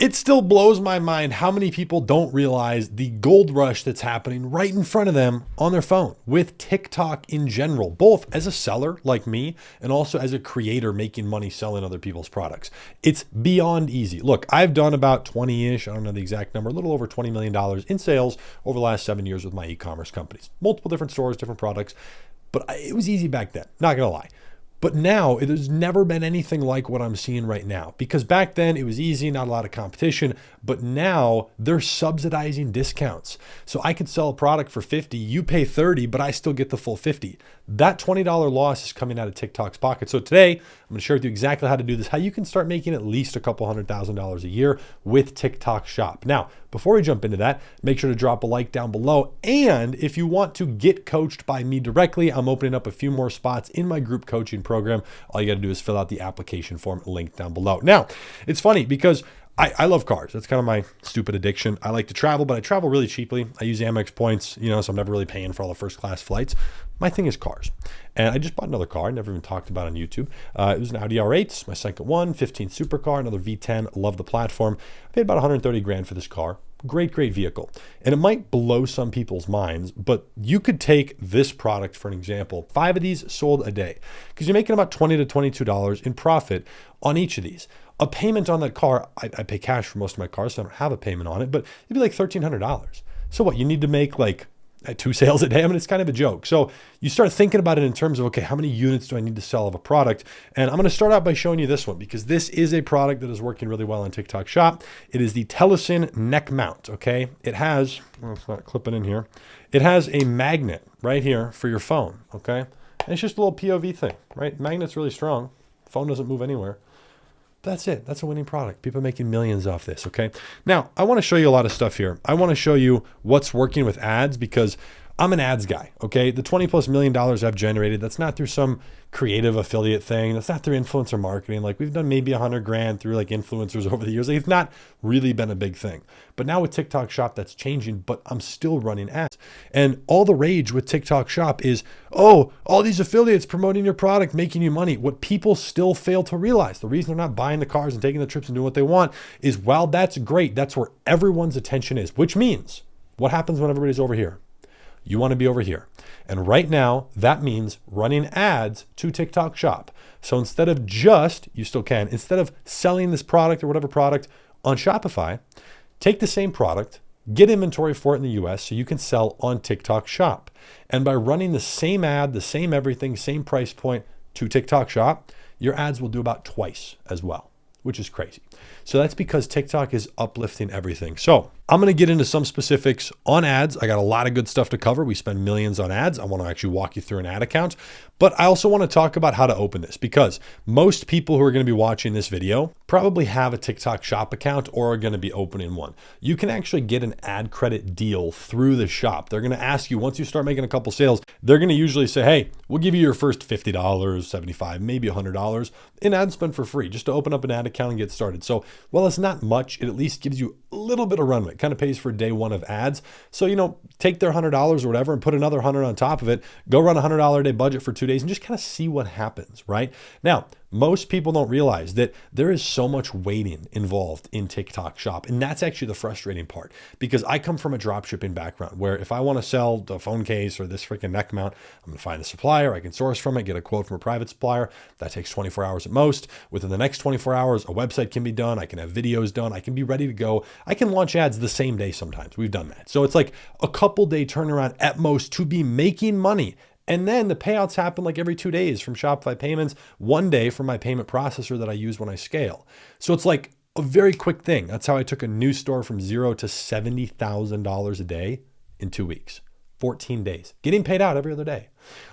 It still blows my mind how many people don't realize the gold rush that's happening right in front of them on their phone with TikTok in general, both as a seller like me and also as a creator making money selling other people's products. It's beyond easy. Look, I've done about 20-ish, I don't know the exact number, a little over $20 million in sales over the last 7 years with my e-commerce companies. Multiple different stores, different products, but it was easy back then, not gonna lie. But now it has never been anything like what I'm seeing right now, because back then it was easy, not a lot of competition, but now they're subsidizing discounts. So I could sell a product for 50, you pay 30, but I still get the full 50. That $20 loss is coming out of TikTok's pocket. So today I'm going to share with you exactly how to do this, how you can start making at least a couple $100,000 a year with TikTok Shop. Now, before we jump into that, make sure to drop a like down below. And if you want to get coached by me directly, I'm opening up a few more spots in my group coaching program. All you got to do is fill out the application form linked down below. Now, it's funny because I love cars. That's kind of my stupid addiction. I like to travel, but I travel really cheaply. I use Amex points, so I'm never really paying for all the first class flights. My thing is cars. And I just bought another car I never even talked about on YouTube. It was an Audi R8, my second one, 15 supercar, another V10. Love the platform. I paid about 130 grand for this car. Great vehicle. And it might blow some people's minds, but you could take this product for an example. 5 of these sold a day because you're making about $20 to $22 in profit on each of these. A payment on that car, I pay cash for most of my cars, so I don't have a payment on it, but it'd be like $1,300. So what, you need to make like 2 sales a day? I mean, it's kind of a joke. So you start thinking about it in terms of, okay, how many units do I need to sell of a product? And I'm going to start out by showing you this one because this is a product that is working really well on TikTok Shop. It is the Tellison neck mount, okay? It has, well, it's not clipping in here. It has a magnet right here for your phone, okay? And it's just a little POV thing, right? Magnet's really strong. Phone doesn't move anywhere. That's it. That's a winning product. People are making millions off this, okay? Now, I want to show you a lot of stuff here. I want to show you what's working with ads because I'm an ads guy, okay? The $20+ million I've generated, that's not through some creative affiliate thing. That's not through influencer marketing. Like we've done maybe 100 grand through like influencers over the years. Like, it's not really been a big thing. But now with TikTok Shop, that's changing, but I'm still running ads. And all the rage with TikTok Shop is, oh, all these affiliates promoting your product, making you money. What people still fail to realize, the reason they're not buying the cars and taking the trips and doing what they want is, while that's great, that's where everyone's attention is, which means what happens when everybody's over here? You want to be over here. And right now, that means running ads to TikTok Shop. So instead of instead of selling this product or whatever product on Shopify, take the same product, get inventory for it in the US so you can sell on TikTok Shop. And by running the same ad, the same everything, same price point to TikTok Shop, your ads will do about twice as well, which is crazy. So that's because TikTok is uplifting everything. So I'm going to get into some specifics on ads. I got a lot of good stuff to cover. We spend millions on ads. I want to actually walk you through an ad account, but I also want to talk about how to open this because most people who are going to be watching this video probably have a TikTok Shop account or are going to be opening one. You can actually get an ad credit deal through the shop. They're going to ask you, once you start making a couple sales, they're going to usually say, hey, we'll give you your first $50, $75, maybe $100 in ad spend for free just to open up an ad account and get started. So while it's not much, it at least gives you a little bit of runway. It kind of pays for day one of ads. So, take their $100 or whatever and put another 100 on top of it, go run a $100 a day budget for 2 days and just kind of see what happens, right? Now, most people don't realize that there is so much waiting involved in TikTok Shop. And that's actually the frustrating part because I come from a dropshipping background where if I want to sell the phone case or this freaking neck mount, I'm going to find a supplier, I can source from it, get a quote from a private supplier. That takes 24 hours at most. Within the next 24 hours, a website can be done. I can have videos done. I can be ready to go. I can launch ads the same day sometimes. We've done that. So it's like a couple day turnaround at most to be making money. And then the payouts happen like every 2 days from Shopify payments, 1 day from my payment processor that I use when I scale. So it's like a very quick thing. That's how I took a new store from $0 to $70,000 a day in 2 weeks. 14 days, getting paid out every other day.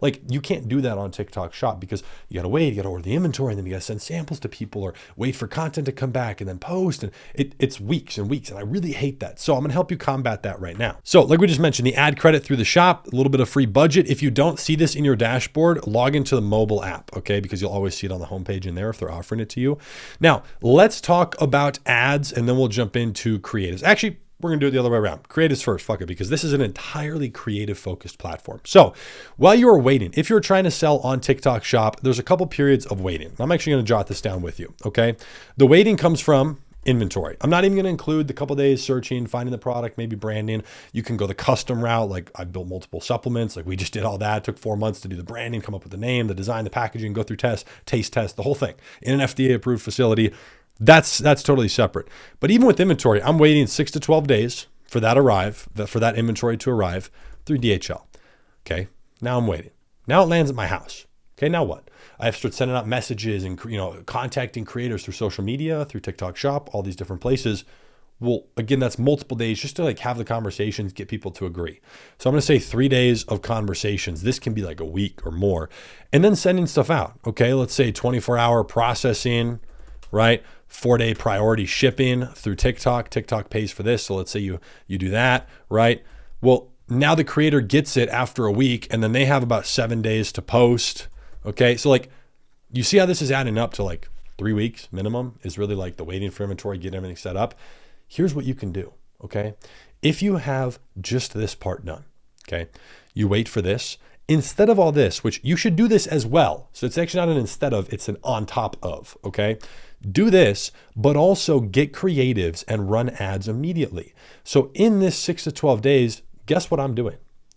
Like you can't do that on TikTok Shop because you got to wait, you got to order the inventory and then you got to send samples to people or wait for content to come back and then post. And it's weeks and weeks. And I really hate that. So I'm going to help you combat that right now. So like we just mentioned, the ad credit through the shop, a little bit of free budget. If you don't see this in your dashboard, log into the mobile app, okay? Because you'll always see it on the homepage in there if they're offering it to you. Now let's talk about ads and then we'll jump into creatives. Actually, we're going to do it the other way around. Creatives first, fuck it, because this is an entirely creative focused platform. So while you are waiting, if you're trying to sell on TikTok Shop, there's a couple periods of waiting. I'm actually going to jot this down with you, okay? The waiting comes from inventory. I'm not even going to include the couple days searching, finding the product, maybe branding. You can go the custom route. Like I've built multiple supplements. Like we just did all that. It took 4 months to do the branding, come up with the name, the design, the packaging, go through tests, taste test, the whole thing in an FDA approved facility. That's totally separate. But even with inventory, I'm waiting 6 to 12 days for that inventory to arrive through DHL. Okay. Now I'm waiting. Now it lands at my house. Okay. Now what? I have to start sending out messages and, contacting creators through social media, through TikTok Shop, all these different places. Well, again, that's multiple days just to like have the conversations, get people to agree. So I'm going to say 3 days of conversations. This can be like a week or more, and then sending stuff out. Okay. Let's say 24-hour processing, right? 4-day priority shipping through TikTok. TikTok pays for this. So let's say you do that, right? Well, now the creator gets it after a week, and then they have about 7 days to post. Okay. So like you see how this is adding up to like 3 weeks minimum is really like the waiting for inventory, getting everything set up. Here's what you can do. Okay. If you have just this part done, okay, you wait for this instead of all this, which you should do this as well. So it's actually not an instead of, it's an on top of. Okay. Do this, but also get creatives and run ads immediately. So in this 6 to 12 days, guess what I'm doing?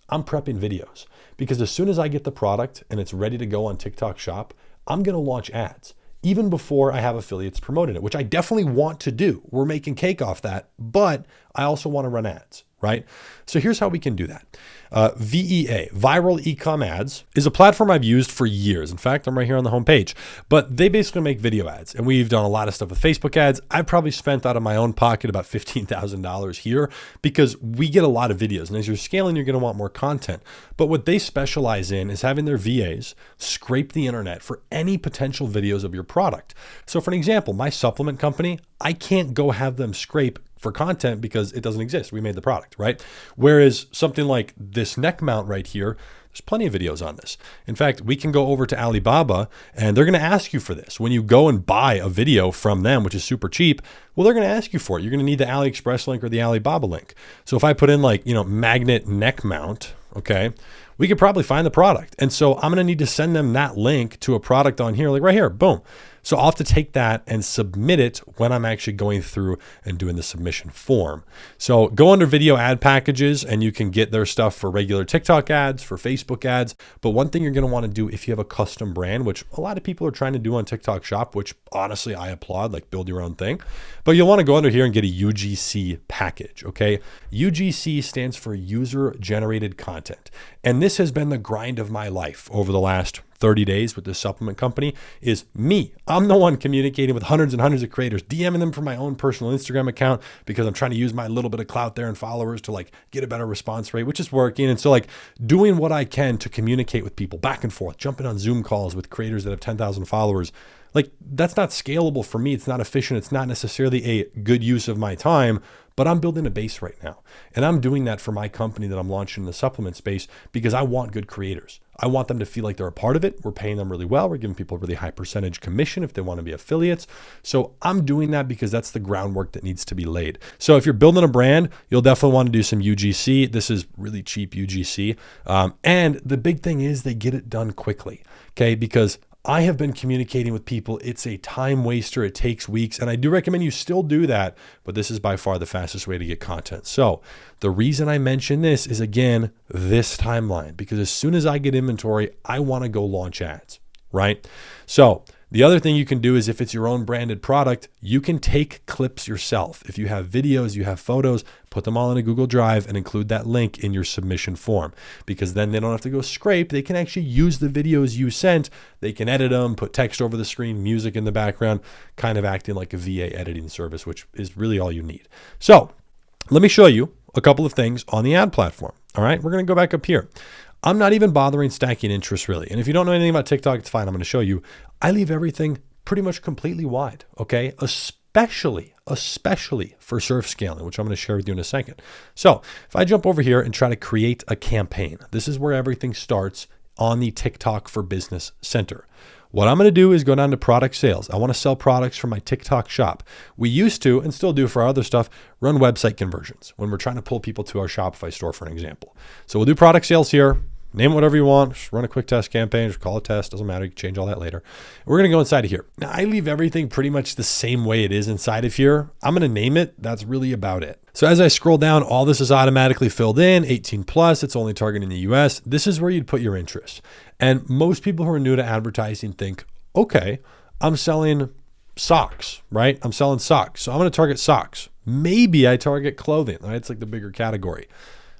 I'm prepping videos, because as soon as I get the product and it's ready to go on TikTok Shop, I'm going to launch ads even before I have affiliates promoting it, which I definitely want to do. We're making cake off that, but I also want to run ads, right? So here's how we can do that. VEA, Viral Ecom Ads, is a platform I've used for years. In fact, I'm right here on the homepage, but they basically make video ads, and we've done a lot of stuff with Facebook ads. I've probably spent out of my own pocket about $15,000 here because we get a lot of videos, and as you're scaling, you're going to want more content. But what they specialize in is having their VAs scrape the internet for any potential videos of your product. So for an example, my supplement company, I can't go have them scrape for content because it doesn't exist. We made the product, right? Whereas something like this neck mount right here, there's plenty of videos on this. In fact, we can go over to Alibaba and they're going to ask you for this. When you go and buy a video from them, which is super cheap, well, they're going to ask you for it. You're going to need the AliExpress link or the Alibaba link. So if I put in like, magnet neck mount, okay, we could probably find the product. And so I'm going to need to send them that link to a product on here, like right here, boom. So I'll have to take that and submit it when I'm actually going through and doing the submission form. So go under video ad packages and you can get their stuff for regular TikTok ads, for Facebook ads. But one thing you're going to want to do if you have a custom brand, which a lot of people are trying to do on TikTok Shop, which honestly I applaud, like build your own thing. But you'll want to go under here and get a UGC package, okay? UGC stands for user generated content. And this has been the grind of my life over the last 30 days with this supplement company is me. I'm the one communicating with hundreds and hundreds of creators, DMing them from my own personal Instagram account because I'm trying to use my little bit of clout there and followers to like get a better response rate, which is working. And so like doing what I can to communicate with people back and forth, jumping on Zoom calls with creators that have 10,000 followers. Like that's not scalable for me. It's not efficient. It's not necessarily a good use of my time, but I'm building a base right now. And I'm doing that for my company that I'm launching in the supplement space because I want good creators. I want them to feel like they're a part of it. We're paying them really well. We're giving people a really high percentage commission if they want to be affiliates. So I'm doing that because that's the groundwork that needs to be laid. So if you're building a brand, you'll definitely want to do some UGC. This is really cheap UGC. And the big thing is they get it done quickly, okay? Because I have been communicating with people. It's a time waster. It takes weeks. And I do recommend you still do that, but this is by far the fastest way to get content. So the reason I mention this is, again, this timeline, because as soon as I get inventory, I want to go launch ads, right? So the other thing you can do is if it's your own branded product, you can take clips yourself. If you have videos, you have photos, put them all in a Google Drive and include that link in your submission form, because then they don't have to go scrape. They can actually use the videos you sent. They can edit them, put text over the screen, music in the background, kind of acting like a VA editing service, which is really all you need. So let me show you a couple of things on the ad platform. All right, we're going to go back up here. I'm not even bothering stacking interest really. And if you don't know anything about TikTok, it's fine. I'm going to show you. I leave everything pretty much completely wide, okay? Especially for surf scaling, which I'm going to share with you in a second. So if I jump over here and try to create a campaign, this is where everything starts on the TikTok for Business Center. What I'm going to do is go down to product sales. I want to sell products from my TikTok shop. We used to, and still do for our other stuff, run website conversions when we're trying to pull people to our Shopify store, for an example. So we'll do product sales here. Name it whatever you want. Just run a quick test campaign. Just call it test. Doesn't matter. You can change all that later. We're going to go inside of here. Now, I leave everything pretty much the same way it is inside of here. I'm going to name it. That's really about it. So as I scroll down, all this is automatically filled in, 18 plus. It's only targeting the US. This is where you'd put your interest. And most people who are new to advertising think, okay, I'm selling socks, right? I'm selling socks. So I'm going to target socks. Maybe I target clothing, right? It's like the bigger category.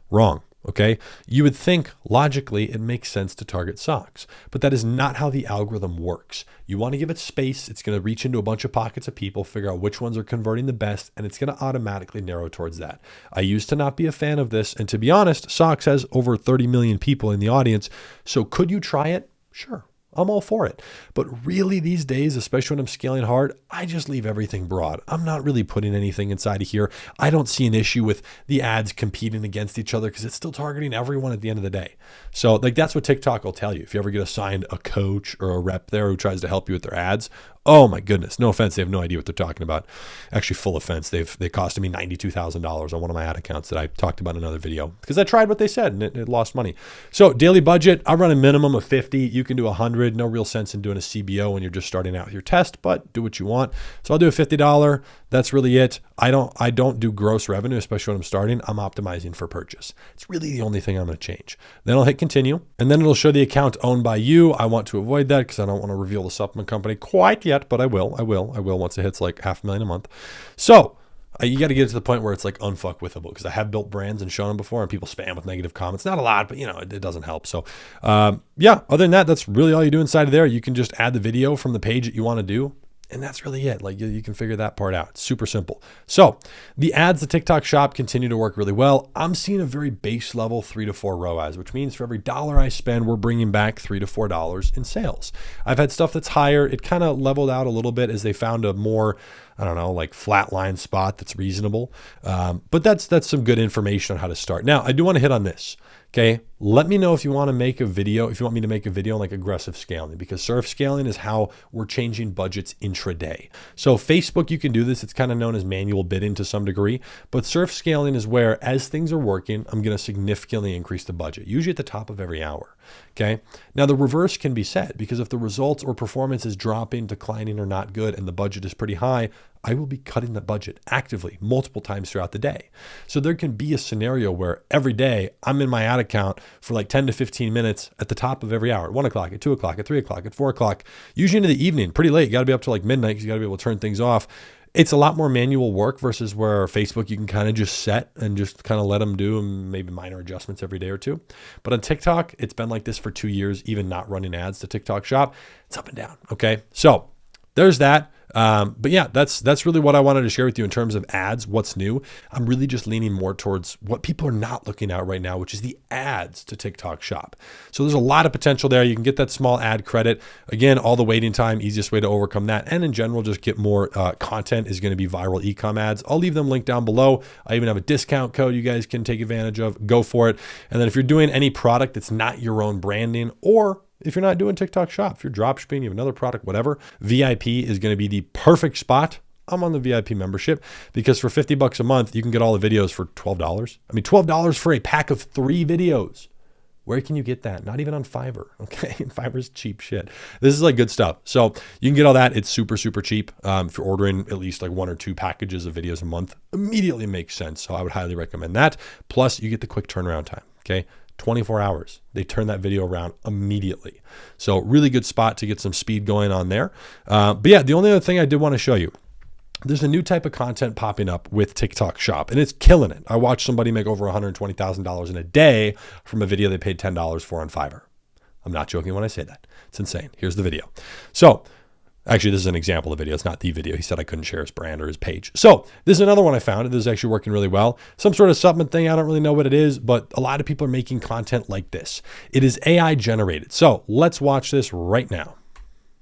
Wrong. Okay. You would think logically it makes sense to target socks, but that is not how the algorithm works. You want to give it space. It's going to reach into a bunch of pockets of people, figure out which ones are converting the best, and it's going to automatically narrow towards that. I used to not be a fan of this. And to be honest, socks has over 30 million people in the audience. So could you try it? Sure. I'm all for it. But really these days, especially when I'm scaling hard, I just leave everything broad. I'm not really putting anything inside of here. I don't see an issue with the ads competing against each other because it's still targeting everyone at the end of the day. So like that's what TikTok will tell you. If you ever get assigned a coach or a rep there who tries to help you with their ads, oh my goodness, no offense, they have no idea what they're talking about. Actually, full offense, they costed me $92,000 on one of my ad accounts that I talked about in another video because I tried what they said and it lost money. So daily budget, I run a minimum of 50. You can do 100. No real sense in doing a CBO when you're just starting out with your test, but do what you want. So I'll do a $50. That's really it. I don't do gross revenue, especially when I'm starting. I'm optimizing for purchase. It's really the only thing I'm going to change. Then I'll hit continue, and then it'll show the account owned by you. I want to avoid that because I don't want to reveal the supplement company quite yet, but I will once it hits like $500,000 a month. So you got to get to the point where it's like unfuckwithable because I have built brands and shown them before and people spam with negative comments. Not a lot, but it doesn't help. So yeah, other than that, that's really all you do inside of there. You can just add the video from the page that you want to do. And that's really it. Like you can figure that part out. It's super simple. So the ads, the TikTok shop continue to work really well. I'm seeing a very base level 3 to 4 ROAS, which means for every dollar I spend, we're bringing back $3 to $4 in sales. I've had stuff that's higher. It kind of leveled out a little bit as they found a more, like flatline spot that's reasonable. But that's some good information on how to start. Now, I do want to hit on this. Okay, let me know if you want to make a video, if you want me to make a video on like aggressive scaling, because surf scaling is how we're changing budgets intraday. So Facebook, you can do this. It's kind of known as manual bidding to some degree, but surf scaling is where as things are working, I'm going to significantly increase the budget, usually at the top of every hour. Okay. Now the reverse can be said because if the results or performance is dropping, declining, or not good, and the budget is pretty high, I will be cutting the budget actively multiple times throughout the day. So there can be a scenario where every day I'm in my ad account for like 10 to 15 minutes at the top of every hour, at 1 o'clock, at 2 o'clock, at 3 o'clock, at 4 o'clock, usually into the evening, pretty late. You got to be up to like midnight because you got to be able to turn things off. It's a lot more manual work versus where Facebook, you can kind of just set and just kind of let them do maybe minor adjustments every day or two. But on TikTok, it's been like this for 2 years, even not running ads to TikTok shop. It's up and down. Okay. So there's that. But yeah, that's really what I wanted to share with you in terms of ads. What's new? I'm really just leaning more towards what people are not looking at right now, which is the ads to TikTok shop. So there's a lot of potential there. You can get that small ad credit. Again, all the waiting time, easiest way to overcome that. And in general, just get more content is going to be viral e-com ads. I'll leave them linked down below. I even have a discount code you guys can take advantage of. Go for it. And then if you're doing any product that's not your own branding, or if you're not doing TikTok shop, if you're dropshipping, you have another product, whatever, VIP is going to be the perfect spot. I'm on the VIP membership because for $50 a month, you can get all the videos for $12. I mean, $12 for a pack of 3 videos. Where can you get that? Not even on Fiverr. Okay. Fiverr's cheap shit. This is like good stuff. So you can get all that. It's super, super cheap. If you're ordering at least like 1 or 2 packages of videos a month, immediately makes sense. So I would highly recommend that. Plus you get the quick turnaround time. Okay. 24 hours. They turn that video around immediately. So really good spot to get some speed going on there. But yeah, the only other thing I did want to show you, there's a new type of content popping up with TikTok shop and it's killing it. I watched somebody make over $120,000 in a day from a video they paid $10 for on Fiverr. I'm not joking when I say that. It's insane. Here's the video. So actually, this is an example of the video. It's not the video. He said I couldn't share his brand or his page. So this is another one I found. This is actually working really well. Some sort of supplement thing. I don't really know what it is, but a lot of people are making content like this. It is AI generated. So let's watch this right now.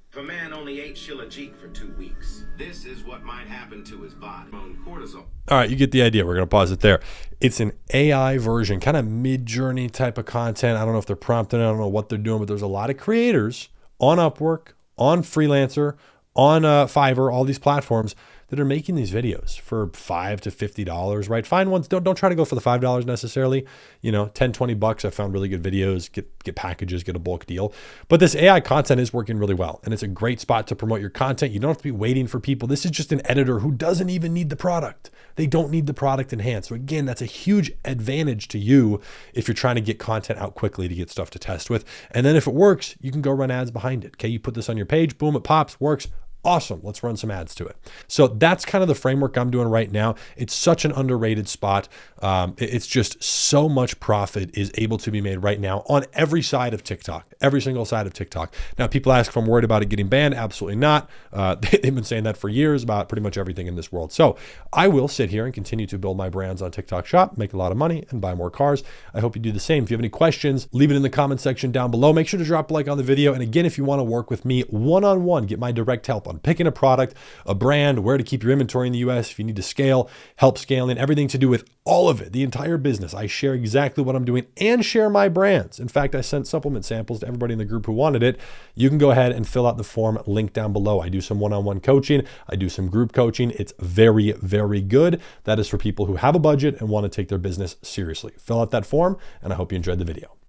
If a man only ate Shilajit for 2 weeks, this is what might happen to his body. Cortisol. All right, you get the idea. We're going to pause it there. It's an AI version, kind of mid-journey type of content. I don't know if they're prompting. I don't know what they're doing, but there's a lot of creators on Upwork, on Freelancer, on Fiverr, all these platforms that are making these videos for $5 to $50, right? Find ones, don't try to go for the $5 necessarily, you know, 10, 20 bucks. I found really good videos, get packages, get a bulk deal. But this AI content is working really well. And it's a great spot to promote your content. You don't have to be waiting for people. This is just an editor who doesn't even need the product. They don't need the product in hand. So again, that's a huge advantage to you if you're trying to get content out quickly to get stuff to test with. And then if it works, you can go run ads behind it. Okay, you put this on your page, boom, it pops, works. Awesome. Let's run some ads to it. So that's kind of the framework I'm doing right now. It's such an underrated spot. It's just so much profit is able to be made right now on every side of TikTok, every single side of TikTok. Now, people ask if I'm worried about it getting banned. Absolutely not. They've been saying that for years about pretty much everything in this world. So I will sit here and continue to build my brands on TikTok Shop, make a lot of money, and buy more cars. I hope you do the same. If you have any questions, leave it in the comment section down below. Make sure to drop a like on the video. And again, if you want to work with me one-on-one, get my direct help on picking a product, a brand, where to keep your inventory in the US, if you need to scale, help scaling, everything to do with all of it, the entire business. I share exactly what I'm doing and share my brands. In fact, I sent supplement samples to everybody in the group who wanted it. You can go ahead and fill out the form linked down below. I do some one-on-one coaching. I do some group coaching. It's very, very good. That is for people who have a budget and want to take their business seriously. Fill out that form, and I hope you enjoyed the video.